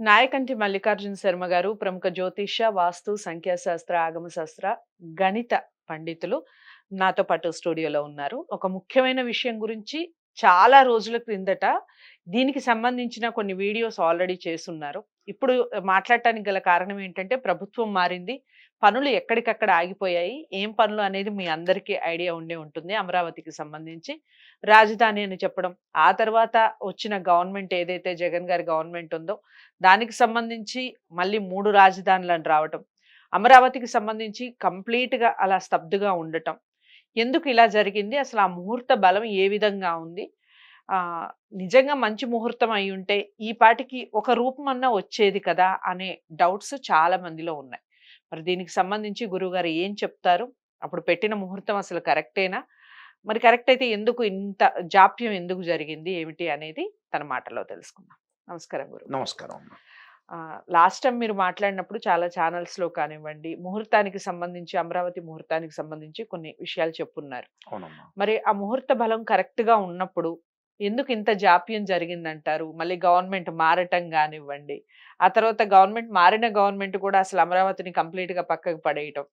నాయకంటి మల్లికార్జున శర్మ గారు ప్రముఖ జ్యోతిష్య, వాస్తు, సంఖ్యాశాస్త్ర, ఆగమ శాస్త్ర, గణిత పండితులు నాతో పాటు స్టూడియోలో ఉన్నారు. ఒక ముఖ్యమైన విషయం గురించి చాలా రోజుల క్రిందట దీనికి సంబంధించిన కొన్ని వీడియోస్ ఆల్రెడీ చేసున్నారు. ఇప్పుడు మాట్లాడటానికి గల కారణం ఏంటంటే ప్రభుత్వం మారింది. పనులు ఎక్కడికక్కడ ఆగిపోయాయి. ఏం పనులు అనేది మీ అందరికీ ఐడియా ఉండే ఉంటుంది. అమరావతికి సంబంధించి రాజధాని అని చెప్పడం. ఆ తర్వాత వచ్చిన గవర్నమెంట్ ఏదైతే జగన్ గారి గవర్నమెంట్ ఉందో దానికి సంబంధించి మళ్ళీ 3 రాజధానులని రావటం. అమరావతికి సంబంధించి కంప్లీట్‌గా అలా స్తబ్దుగా ఉండటం. ఎందుకు ఇలా జరిగింది? అసలు ఆ ముహూర్త బలం ఏ విధంగా ఉంది? ఆహ్, నిజంగా మంచి ముహూర్తం అయ్యుంటే ఈ పాటికి ఒక రూపమన్నా వచ్చేది కదా! అనే డౌట్స్ చాలా మందిలో ఉన్నాయి. మరి దీనికి సంబంధించి గురువుగారు ఏం చెప్తారు? అప్పుడు పెట్టిన ముహూర్తం అసలు కరెక్టేనా? మరి కరెక్ట్ అయితే ఎందుకు ఇంత జాప్యం ఎందుకు జరిగింది? ఏమిటి అనేది తన మాటల్లో తెలుసుకుందాం. నమస్కారం గురువుగారు. నమస్కారం అమ్మ. లాస్ట్ టైమ్ మీరు మాట్లాడినప్పుడు చాలా ఛానల్స్‌లో కానివ్వండి, ముహూర్తానికి సంబంధించి అమరావతి ముహూర్తానికి సంబంధించి కొన్ని విషయాలు చెప్పున్నారు. అవునమ్మా. మరి ఆ ముహూర్త బలం కరెక్ట్‌గా ఉన్నప్పుడు ఎందుకు ఇంత జాప్యం జరిగిందంటారు? మళ్ళీ గవర్నమెంట్ మారటం గానివ్వండి, ఆ తర్వాత గవర్నమెంట్ కూడా అసలు అమరావతిని కంప్లీట్‌గా పక్కకు పడేయటం.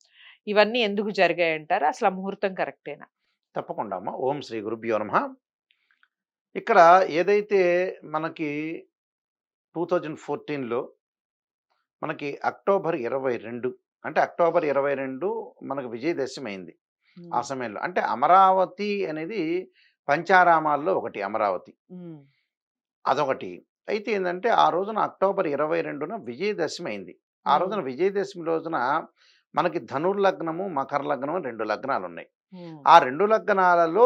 ఇవన్నీ ఎందుకు జరిగాయంటారు? అసలు ఆ ముహూర్తం కరెక్టేనా? తప్పకుండా అమ్మ. ఓం శ్రీ గురుభ్యో నమః. ఇక్కడ ఏదైతే మనకి 2014లో మనకి అక్టోబర్ 22 అంటే అక్టోబర్ 22 మనకు విజయదశమి అయింది. ఆ హ్మ్. సమయంలో. అంటే అమరావతి అనేది పంచారామాల్లో ఒకటి అమరావతి. హ్మ్. అదొకటి. అయితే ఏందంటే ఆ రోజున అక్టోబర్ 22న విజయదశమి అయింది. ఆ హ్మ్. రోజున విజయదశమి రోజున మనకి ధనుర్లగ్నము, మకర లగ్నం అని 2 లగ్నాలున్నాయి. హ్మ్. ఆ 2 లగ్నాలలో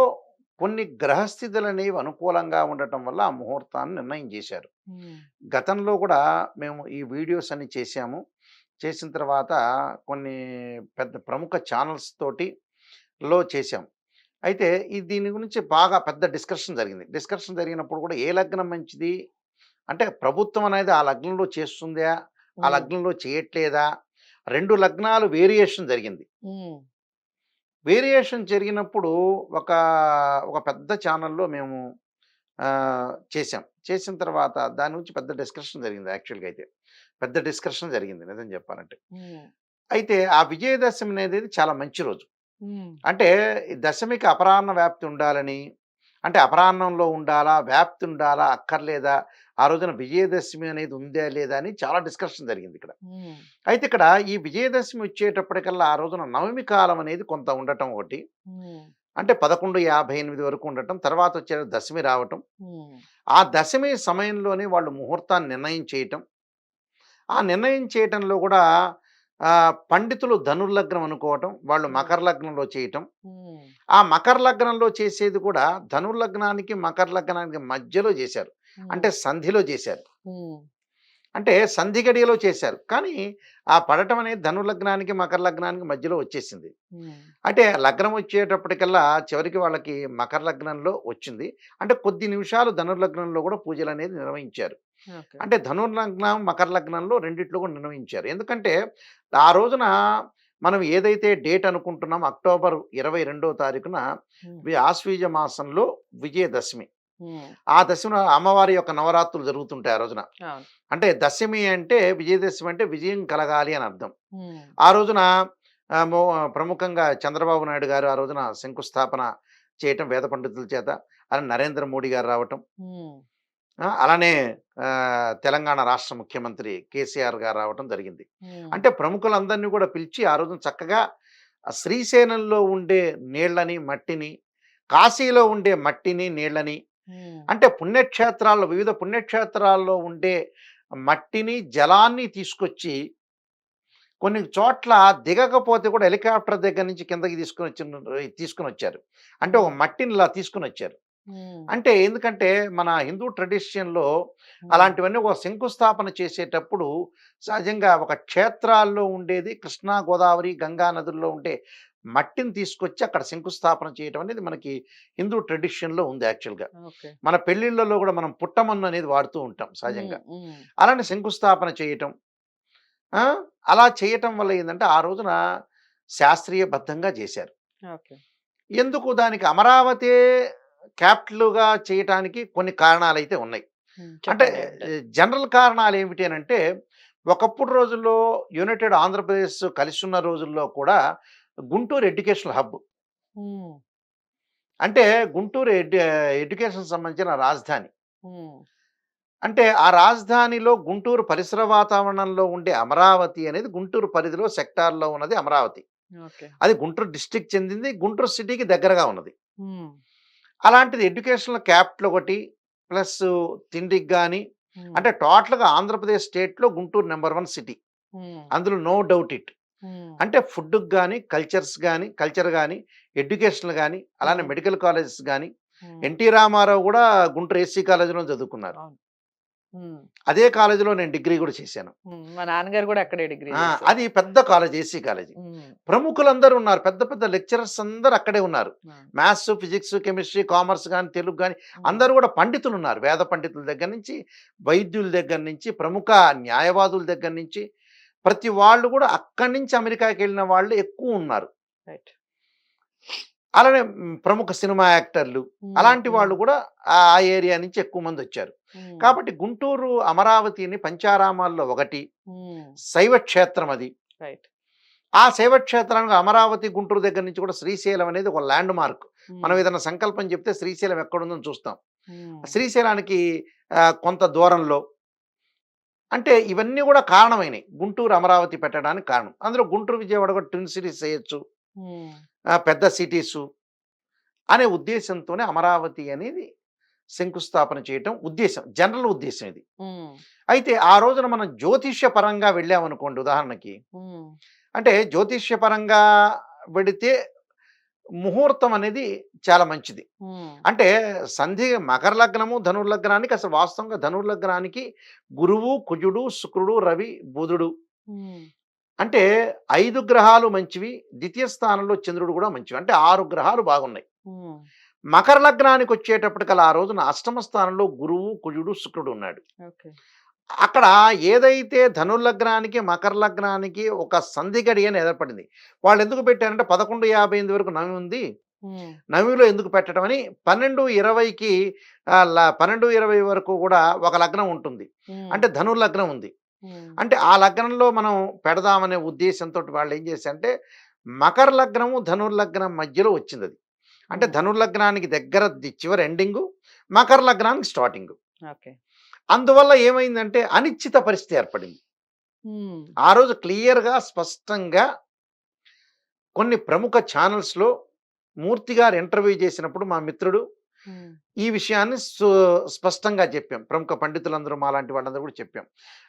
కొన్ని గ్రహస్థితులనేవి అనుకూలంగా ఉండటం వల్ల ఆ ముహూర్తాన్ని నిర్ణయం చేశారు. హ్మ్. గతంలో కూడా మేము ఈ వీడియోస్ అన్ని చేశాము. చేసిన తర్వాత కొన్ని పెద్ద ప్రముఖ ఛానల్స్ తోటి చేశాం. అయితే దీని గురించి బాగా పెద్ద డిస్కషన్ జరిగింది. డిస్కషన్ జరిగినప్పుడు కూడా ఏ లగ్నం మంచిది? అంటే ప్రభుత్వం అనేది ఆ లగ్నంలో చేస్తుందా? ఆ హ్మ్. లగ్నంలో చేయట్లేదా? 2 లగ్నాలు వేరియేషన్ జరిగింది. హ్మ్. వేరియేషన్ జరిగినప్పుడు ఒక, ఒక పెద్ద ఛానల్‌లో మేము చేశాం. చేసిన తర్వాత దాని గురించి పెద్ద డిస్కషన్ జరిగింది యాక్చువల్‌గా అయితే. పెద్ద డిస్కషన్ జరిగింది నిజం చెప్పాలంటే. హ్మ్. అయితే ఆ విజయదశమి అనేది చాలా మంచి రోజు. హ్మ్. అంటే ఈ దశమికి అపరాహ్న వ్యాప్తి ఉండాలని, అంటే అపరాహ్నంలో ఉండాలా? వ్యాప్తి ఉండాలా? అక్కర్లేదా? ఆ రోజున విజయదశమి అనేది ఉందా? లేదా? అని చాలా డిస్కషన్ జరిగిందిక్కడ. హ్మ్. అయితే ఇక్కడ ఈ విజయదశమి వచ్చేటప్పటికల్లా ఆ రోజున నవమి కాలం అనేది కొంత ఉండటం ఒకటి. హ్మ్. అంటే 11:58 వరకు ఉండటం. తర్వాత వచ్చే దశమి రావటం. హ్మ్. ఆ దశమి సమయంలోనే వాళ్ళు ముహూర్తాన్ని నిర్ణయం చేయటం. ఆ నిర్ణయం చేయటంలో కూడా పండితులు ధనుర్లగ్నం అనుకోవటం, వాళ్ళు హ్మ్. మకర లగ్నంలో చేయటం. హ్మ్. ఆ మకర లగ్నంలో చేసేది కూడా ధనుర్లగ్నానికి, మకర లగ్నానికి మధ్యలో చేశారు. హ్మ్. అంటే సంధిలో చేశారు. హ్మ్. అంటే సంధి గడియలో చేశారు. కానీ ఆ పడటం అనేది ధనుర్లగ్నానికి, మకర లగ్నానికి మధ్యలో వచ్చేసింది. హ్మ్. అంటే లగ్నం వచ్చేటప్పటికల్లా చివరికి వాళ్ళకి మకర లగ్నంలో వచ్చింది. అంటే కొద్ది నిమిషాలు ధనుర్లగ్నంలో కూడా పూజలనేది నిర్వహించారు. ఓకే. అంటే ధనుర్లగ్నం, మకర లగ్నంలో రెండిట్లో కూడా నిర్వహించారు. ఎందుకంటే ఆ రోజున మనం ఏదైతే డేట్ అనుకుంటున్నామో అక్టోబర్ 22వ తారీఖున హ్మ్. ఆశ్వీజ మాసంలో విజయదశమి. హ్మ్. ఆ దశమిన అమ్మవారి యొక్క నవరాత్రులు జరుగుతుంటాయి ఆ రోజున. అవును. అంటే దశమి అంటే విజయదశమి అంటే విజయం కలగాలి అని అర్థం. హ్మ్. ఆ రోజున ఆహ్, మో ప్రముఖంగా చంద్రబాబు నాయుడు గారు ఆ రోజున శంకుస్థాపన చేయటం వేద పండితుల చేత. అలానే నరేంద్ర మోడీ గారు రావటం. హ్మ్. అలానే తెలంగాణ రాష్ట్ర ముఖ్యమంత్రి కేసీఆర్ గారు రావటం జరిగింది. హ్మ్. అంటే ప్రముఖులందరినీ కూడా పిలిచి ఆ రోజున చక్కగా శ్రీశైలంలో ఉండే నీళ్ళని, మట్టిని, కాశీలో ఉండే మట్టిని, నీళ్ళని, హ్మ్. అంటే పుణ్యక్షేత్రాల్లో వివిధ పుణ్యక్షేత్రాల్లో ఉండే మట్టిని, జలాన్ని తీసుకొచ్చి కొన్ని చోట్ల దిగకపోతే కూడా హెలికాప్టర్ దగ్గర నుంచి కిందకి తీసుకొనొచ్చారు. అంటే ఒక హ్మ్. మట్టిని ఇలా తీసుకొనొచ్చారు. హ్మ్. అంటే ఎందుకంటే మన హిందూ ట్రెడిషన్‌లో హ్మ్. అలాంటివన్నీ ఒక శంకుస్థాపన చేసేటప్పుడు సహజంగా ఒక క్షేత్రాల్లో ఉండేది కృష్ణా, గోదావరి, గంగా నదుల్లో ఉండే మట్టిని తీసుకొచ్చి అక్కడ శంకుస్థాపన చేయటం అనేది మనకి హిందూ ట్రెడిషన్‌లో ఉంది యాక్చువల్‌గా. ఓకే. మన పెళ్ళిళ్ళలో కూడా మనం పుట్టమన్ను అనేది వాడుతూ ఉంటాం హ్మ్. సహజంగా. హ్మ్. అలానే శంకుస్థాపన చేయటం. ఆ! అలా చేయటం వల్ల ఏందంటే, ఆ రోజున శాస్త్రీయబద్ధంగా జేశారు. ఓకే. ఎందుకు దానికి అమరావతే క్యాపిటల్‌గా చేయటానికి కొన్ని కారణాలైతే ఉన్నాయి. అంటే చెప్పండి ఏంటది? జనరల్ కారణాలు ఏమిటి అనంటే, ఒకప్పుడు రోజుల్లో యునైటెడ్ ఆంధ్రప్రదేశ్ కలిసున్న రోజుల్లో కూడా గుంటూరు ఎడ్యుకేషనల్ హబ్. హ్మ్. అంటే గుంటూరు ఎడ్యుకేషన్ సంబంధించిన రాజధాని. హ్మ్. అంటే ఆ రాజధానిలో గుంటూరు పరిసర వాతావరణంలో ఉండే అమరావతి అనేది గుంటూరు పరిధిలో సెక్టార్‌లో ఉన్నది అమరావతి. ఓకే. అది గుంటూరు డిస్ట్రిక్ట్ చెందింది. గుంటూరు సిటీకి దగ్గరగా ఉన్నది. హ్మ్. అలాంటిది ఎడ్యుకేషనల్ క్యాపిటల్ ఒకటి ప్లస్ తిండికి గాని హ్మ్. అంటే టోటల్‌గా ఆంధ్రప్రదేశ్ స్టేట్‌లో గుంటూరు నంబర్ 1 సిటీ. హ్మ్. అందులో నో డౌట్ ఇట్. హ్మ్. అంటే ఫుడ్‌కి గాని, కల్చర్ గాని, ఎడ్యుకేషనల్ గాని, అలానే హ్మ్. మెడికల్ కాలేజెస్ గాని, హ్మ్. ఎన్టీ రామారావు గూడా గుంటూరు ఏసీ కాలేజ్‌లోనే చదువుకున్నారు. అవును. హ్మ్. అదే కాలేజ్‌లో నేను డిగ్రీ గూడా చేశాను. మా నాన్నగారు గూడా అక్కడే డిగ్రీ చేశారు. అది పెద్ద కాలేజ్ ఏసీ కాలేజీ. హ్మ్. ప్రముఖులందరూ ఉన్నారు. పెద్ద పెద్ద లెక్చరర్స్ అందరూ అక్కడే ఉన్నారు. ఆ! మ్యాథ్స్, ఫిజిక్స్, కెమిస్ట్రీ, కామర్స్ గాని, తెలుగు గాని హ్మ్. అందరూ గూడా పండితులున్నారు. వేద పండితుల దగ్గర నుంచి, వైద్యుల దగ్గర నుంచి, ప్రముఖ న్యాయవాదుల దగ్గర నుంచి, ప్రతి వాళ్ళు గూడా అక్కడి నుంచి అమెరికాకెళ్ళిన వాళ్ళు ఎక్కువున్నారు. రైట్. అలానే ప్రముఖ సినిమా యాక్టర్లు హ్మ్. అలాంటి హ్మ్. వాళ్ళు గూడా ఆ ఏరియా నుంచి ఎక్కువ మందొచ్చారు. హ్మ్. కాబట్టి గుంటూరు అమరావతిని పంచారామాల్లో ఒకటి, హ్మ్. శైవ క్షేత్రం అది. రైట్. ఆ శైవ క్షేత్రానికి అమరావతి, గుంటూరు దగ్గర నుంచి కూడా శ్రీశైలం అనేది ఒక ల్యాండ్ మార్క్. మనం హ్మ్. ఏదైనా సంకల్పం చెప్తే శ్రీశైలం ఎక్కడుందని చూస్తాం. హ్మ్. శ్రీశైలానికి కొంత దూరంలో అంటే ఇవన్నీ గూడా కారణమైనయి. గుంటూరు, అమరావతి పెట్టడానికి కారణం. అందులో గుంటూరు, విజయవాడ కూడా ట్విన్ సిటీస్ చేయొచ్చు. హ్మ్. పెద్ద సిటీసు అనే ఉద్దేశంతోనే అమరావతి అనేది శంకుస్థాపన చేయటం ఉద్దేశం. జనరల్ ఉద్దేశం ఇది. హ్మ్. అయితే ఆ రోజున మనం జ్యోతిష్య పరంగా వెళ్ళామనుకోండి ఉదాహరణకి. హ్మ్. అంటే జ్యోతిష్య పరంగా వెడితే ముహూర్తం అనేది చాలా మంచిది. హ్మ్. అంటే సంధి మకర లగ్నము, ధనుర్లగ్నానికి అసలు వాస్తవంగా ధనుర్లగ్నానికి గురువు, కుజుడు, శుక్రుడు, రవి, బుధుడు హ్మ్. అంటే 5 గ్రహాలు మంచివి. ద్వితీయ స్థానంలో చంద్రుడు గూడా మంచివి. అంటే 6 గ్రహాలు బాగున్నాయి. హ్మ్. మకర లగ్నానికొచ్చేటప్పటికల్లా ఆ రోజున అష్టమ స్థానంలో గురువు, కుజుడు, శుక్రుడు ఉన్నాడు. ఓకే. అక్కడ ఏదైతే ధనుర్లగ్నానికి, మకర లగ్నానికి ఒక సంధి గడియ అని ఏర్పడింది. వాళ్ళెందుకు పెట్టారంటే 11:58 వరకు నవి ఉంది. హ్మ్. నవిలో ఎందుకు పెట్టడం అని 12:20కి 12:20 వరకు గూడా ఒక లగ్నం ఉంటుంది. హ్మ్. అంటే ధనుర్లగ్నం ఉంది. హ్మ్. అంటే ఆ లగ్నంలో మనం పెడదామనే ఉద్దేశంతోటి వాళ్ళేం చేశారంటే, మకర లగ్నము, ధనుర్లగ్నం మధ్యలో వచ్చిందది. అంటే హ్మ్. ధనుర్లగ్నానికి దగ్గర చివరి ఎండింగు, మకర లగ్నానికి స్టార్టింగు. ఓకే. అందువల్ల ఏమైందంటే అనిశ్చిత పరిస్థితి ఏర్పడింది. హ్మ్. ఆ రోజు క్లియర్‌గా, స్పష్టంగా కొన్ని ప్రముఖ ఛానల్స్‌లో మూర్తి గారు ఇంటర్వ్యూ చేసినప్పుడు మా మిత్రుడు హ్మ్. ఈ విషయాన్ని స్పష్టంగా చెప్పాం. ప్రముఖ పండితులందరూ మాలాంటి వాళ్ళందరూ కూడా చెప్పాం.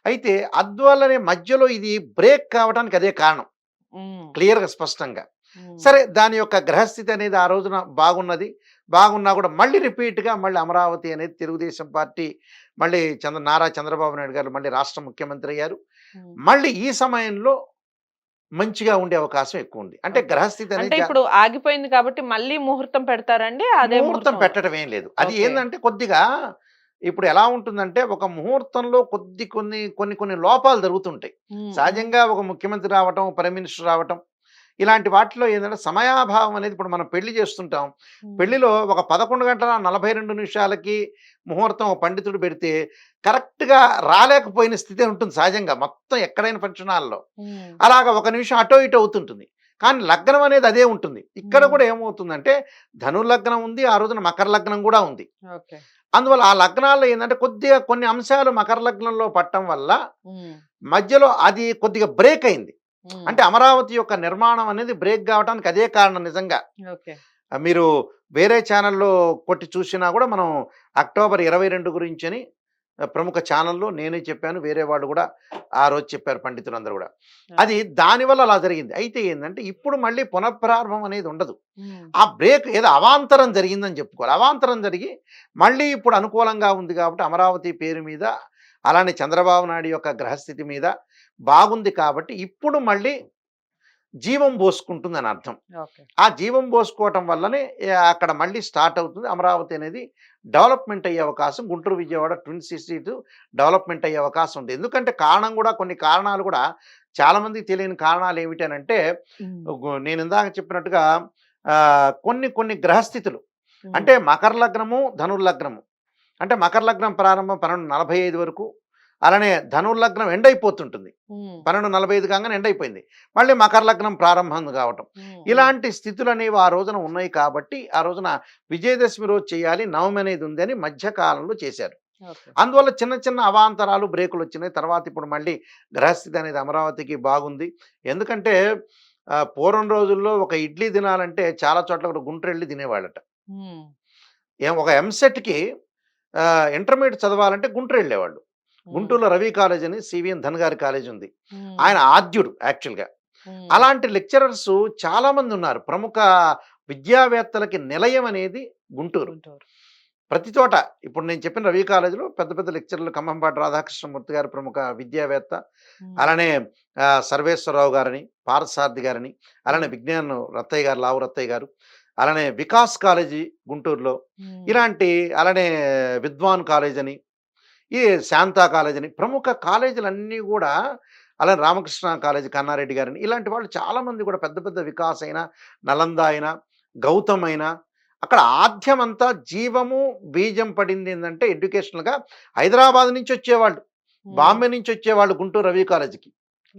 అయితే అందువల్లనే మధ్యలో ఇది బ్రేక్ కావడానికి అదే కారణం. హ్మ్. క్లియర్‌గా స్పష్టంగా. హ్మ్. సరే దాని యొక్క గ్రహస్థితి అనేది ఆ రోజున బాగున్నది. బాగున్నా కూడా మళ్ళీ రిపీట్‌గా మళ్ళీ అమరావతి అనేది తెలుగుదేశం పార్టీ మళ్ళీ నారా చంద్రబాబు నాయుడు గారు మళ్ళీ రాష్ట్ర ముఖ్యమంత్రి అయ్యారు. హ్మ్. మళ్ళీ ఈ సమయంలో మంచిగా ఉండే అవకాశం ఎక్కువుంది. అంటే ఓకే. గ్రహస్థితి అంటే అనేది ఇప్పుడు ఆగిపోయింది కాబట్టి మళ్ళీ ముహూర్తం పెడతారండి? అదే ముహూర్తం ముహూర్తం పెట్టడం ఏం లేదు. అది ఓకే. ఏందంటే కొద్దిగా ఇప్పుడు ఎలా ఉంటుందంటే ఒక ముహూర్తంలో కొన్ని లోపాలు జరుగుతుంటాయి. హ్మ్. హ్మ్. సహజంగా ఒక ముఖ్యమంత్రి రావటం, ప్రైమ్ మినిస్టర్ రావటం ఇలాంటి వాటిలో ఏందంటే సమయాభావం అనేది ఇప్పుడు మనం పెళ్లి చేస్తుంటాం. హ్మ్. పెళ్లిలో ఒక 11:42 ముహూర్తం ఒక పండితుడు పెడితే కరెక్ట్‌గా రాలేకపోయిన స్థితే ఉంటుంది సహజంగా మొత్తం ఎక్కడైన ఫంక్షన్ హాల్‌లో. హ్మ్. అలాగా ఒక నిమిషం అటో ఇటో అవుతుంటుంది. కానీ లగ్నం అనేది అదే ఉంటుంది. ఇక్కడ హ్మ్. కూడా ఏమవుతుందంటే ధనుర్లగ్నం ఉంది. ఆ రోజున మకర లగ్నం గూడా ఉంది. ఓకే. అందువల్ల ఆ లగ్నాల్లో ఏందంటే కొద్దిగా కొన్ని అంశాలు మకర లగ్నంలో పడటం వల్ల హ్మ్. మధ్యలో అది కొద్దిగా బ్రేక్ అయింది. హ్మ్. అంటే అమరావతి యొక్క నిర్మాణం అనేది బ్రేక్ కావడానికి అదే కారణం నిజంగా. ఓకే. మీరు వేరే ఛానల్‌లో కొట్టి చూసినా గూడా మనం అక్టోబర్ 22 గురించని ప్రముఖ ఛానల్‌లో నేనే చెప్పాను. వేరే వాళ్ళు గూడా ఆ రోజు చెప్పారు పండితులందరూ గూడా. ఓకే. అది దానివల్ల అలా జరిగింది. అయితే ఏందంటే ఇప్పుడు మళ్ళీ పునఃప్రారంభం అనేది ఉండదు. హ్మ్. ఆ బ్రేక్ ఏదో అవాంతరం జరిగిందని చెప్పుకోవాలి. అవాంతరం జరిగి మళ్ళీ ఇప్పుడు అనుకూలంగా ఉంది కాబట్టి అమరావతి పేరు మీద అలానే చంద్రబాబు నాయుడు యొక్క గ్రహస్థితి మీద బాగుంది కాబట్టి ఇప్పుడు మళ్ళీ జీవం పోసుకుంటుందని అర్థం. ఓకే. ఆ జీవం పోసుకోవటం వల్లనే అక్కడ మళ్ళీ స్టార్ట్ అవుతుంది. అమరావతి అనేది డెవలప్‌మెంట్ అయ్యే అవకాశం Guntur, Vijayawada twin cities development అయ్యే అవకాశం ఉంది. ఎందుకంటే కారణం గూడా కొన్ని కారణాలు గూడా చాలామందికి తెలియని కారణాలు ఏమిటనంటే హ్మ్. నేను ఇందాక చెప్పినట్టుగా కొన్ని కొన్ని గ్రహస్థితులు హ్మ్. అంటే మకర లగ్నము, ధనుర్లగ్నము. అంటే మకర లగ్నం ప్రారంభం 12:45 వరకు, అలానే ధనుర్లగ్నం ఎండ్ అయిపోతుంటుంది. హ్మ్. 12:45 కాగానే ఎండ్ అయిపోయింది. మళ్ళీ మకర లగ్నం ప్రారంభం కావటం. హ్మ్. ఇలాంటి స్థితులనేవి ఆ రోజున ఉన్నాయి కాబట్టి, ఆ రోజున విజయదశమి రోజు చేయాలి, నవమి అనేది ఉంది అని మధ్య కాలంలో చేశారు. ఓకే. అందువల్ల చిన్న చిన్న అవాంతరాలు, బ్రేకులొచ్చినాయి. తర్వాత ఇప్పుడు మళ్ళీ గ్రహస్థితి అనేది అమరావతికి బాగుంది. ఎందుకంటే పూర్వం రోజుల్లో ఒక ఇడ్లీ తినాలంటే చాలా చోట్ల కూడా గుంటరెళ్ళి తినేవాళ్ళట. హ్మ్. ఒక ఎంసెట్‌కి ఇంటర్మీడియేట్ చదవాలంటే గుంటూరెళ్ళేవాళ్ళు. హ్మ్. గుంటూరులో రవి కాలేజ్ అని సివిఎన్ ధన్ గారి కాలేజ్ ఉంది. హ్మ్. ఆయన ఆద్యుడు యాక్చువల్‌గా. హ్మ్. అలాంటి లెక్చరర్స్ చాలామంది ఉన్నారు. ప్రముఖ విద్యావేత్తలకి నిలయం అనేది గుంటూరు. గుంటూరు. ప్రతి చోట ఇప్పుడు నేను చెప్పిన రవి కాలేజ్‌లో పెద్ద పెద్ద లెక్చరర్లు ఖమ్మంపాటి రాధాకృష్ణమూర్తి గారు ప్రముఖ విద్యావేత్త. హ్మ్. అలానే సర్వేశ్వరరావు గారని, పార్థసారథి గారని, అలానే హ్మ్. విజ్ఞాన్ రత్తయ్య గారు, లావు రత్తయ్య గారు, అలానే వికాస్ కాలేజీ గుంటూరులో, హ్మ్. ఇలాంటి అలానే విద్వాన్ కాలేజ్ అని, ఈ శాంతా కాలేజ్ అని ప్రముఖ కాలేజీలన్నీ గూడా, అలానే రామకృష్ణ కాలేజీ కన్నారెడ్డి గారని, ఇలాంటి వాళ్ళు చాలామంది కూడా పెద్ద పెద్ద వికాస్ అయినా, నలంద అయినా, గౌతమ్ అయినా, అక్కడ ఆద్యమంతా జీవము, బీజం పడిందేందంటే ఎడ్యుకేషనల్‌గా హైదరాబాద్ నుంచి వచ్చేవాళ్ళు, హ్మ్. బాంబే నుంచి వచ్చేవాళ్ళు గుంటూరు రవి కాలేజ్‌కి.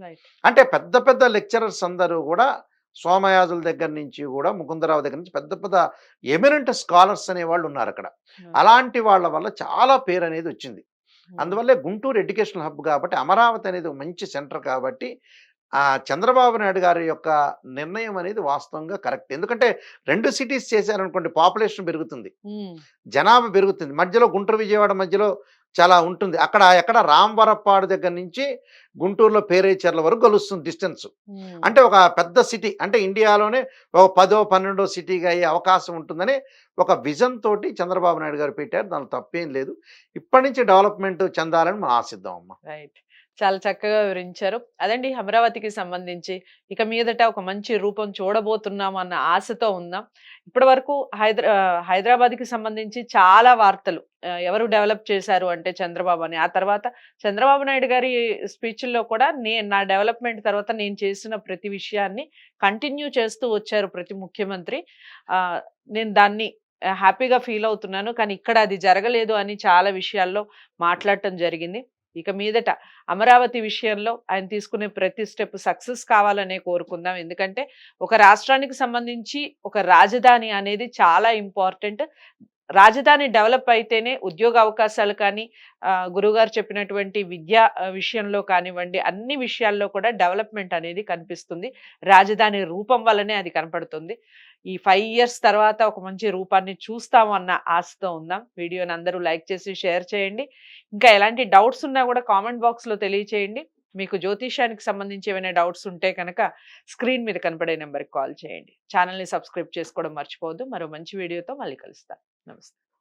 రైట్. అంటే పెద్ద పెద్ద లెక్చరర్స్ అందరూ గూడా సోమయాజుల దగ్గర నుంచి గూడా, ముకుందరావు దగ్గర నుంచి పెద్ద పెద్ద ఎమినెంట్ స్కాలర్స్ అనేవాళ్ళు ఉన్నారక్కడ. ఓకే. అలాంటి వాళ్ళ వల్ల చాలా పేరనేది వచ్చింది. హ్మ్. అందువల్లే గుంటూరు ఎడ్యుకేషనల్ హబ్ కాబట్టి, అమరావతి అనేది ఒక మంచి సెంటర్ కాబట్టి, చంద్రబాబు నాయుడు గారి యొక్క నిర్ణయం అనేది వాస్తవంగా కరెక్ట్. ఎందుకంటే 2 సిటీస్ చేశారనుకోండి పాపులేషన్ పెరుగుతుంది. హ్మ్. జనాభా పెరుగుతుంది. మధ్యలో గుంటూరు, విజయవాడ మధ్యలో చాలా ఉంటుంది. అక్కడ ఎక్కడ రామవరప్పాడు దగ్గర నుంచి గుంటూరులో పేరేచెర్ల వరకు కలుస్తుంది డిస్టెన్స్. హ్మ్. అంటే ఒక పెద్ద సిటీ అంటే ఇండియాలోనే ఒక 10, 12 సిటీగా అయ్యే అవకాశం ఉంటుందని ఒక విజన్ తోటి చంద్రబాబు నాయుడు గారు పెట్టారు. దాంట్లో తప్పేం లేదు. ఇప్పటి నుంచి డెవలప్‌మెంట్ చెందాలని మనం ఆశిద్దాం అమ్మ. రైట్. చాలా చక్కగా వివరించారు. అదండి అమరావతికి సంబంధించి ఇక మీదట ఒక మంచి రూపం చూడబోతున్నాం అన్న ఆశతో ఉందాం. ఇప్పటివరకు హైదరాబాద్‌కి సంబంధించి చాలా వార్తలు ఎవరు డెవలప్ చేశారు అంటే చంద్రబాబు అని. ఆ తర్వాత చంద్రబాబు నాయుడు గారి స్పీచ్‌ల్లో కూడా నా డెవలప్‌మెంట్ తర్వాత నేను చేసిన ప్రతి విషయాన్ని కంటిన్యూ చేస్తూ వచ్చారు ప్రతి ముఖ్యమంత్రి. ఆహ్, నేను దాన్ని హ్యాపీగా ఫీల్ అవుతున్నాను. కానీ ఇక్కడ అది జరగలేదు అని చాలా విషయాల్లో మాట్లాడటం జరిగింది. ఇక మీదట అమరావతి విషయంలో ఆయన తీసుకునే ప్రతి స్టెప్ సక్సెస్ కావాలనే కోరుకుందాం. ఎందుకంటే ఒక రాష్ట్రానికి సంబంధించి ఒక రాజధాని అనేది చాలా ఇంపార్టెంట్. రాజధాని డెవలప్ అయితేనే ఉద్యోగ అవకాశాలు కానీ, గురువుగారు చెప్పినటువంటి విద్యా విషయంలో కానివ్వండి, అన్ని విషయాల్లో కూడా డెవలప్‌మెంట్ అనేది కనిపిస్తుంది. రాజధాని రూపం వల్లనే అది కనపడుతుంది. ఈ 5 ఇయర్స్ తర్వాత ఒక మంచి రూపాన్ని చూస్తాము అన్న ఆశతో ఉందాం. వీడియోని అందరూ లైక్ చేసి షేర్ చేయండి. ఇంకా ఎలాంటి డౌట్స్ ఉన్నా కూడా కామెంట్ బాక్స్‌లో తెలియచేయండి. మీకు జ్యోతిష్యానికి సంబంధించి ఏమైనా డౌట్స్ ఉంటే కనుక స్క్రీన్ మీద కనపడే నంబర్‌కి కాల్ చేయండి. ఛానెల్‌ని సబ్స్క్రైబ్ చేసుకోవడం మర్చిపోవద్దు. మరో మంచి వీడియోతో మళ్ళీ కలుస్తాను. నమస్తే.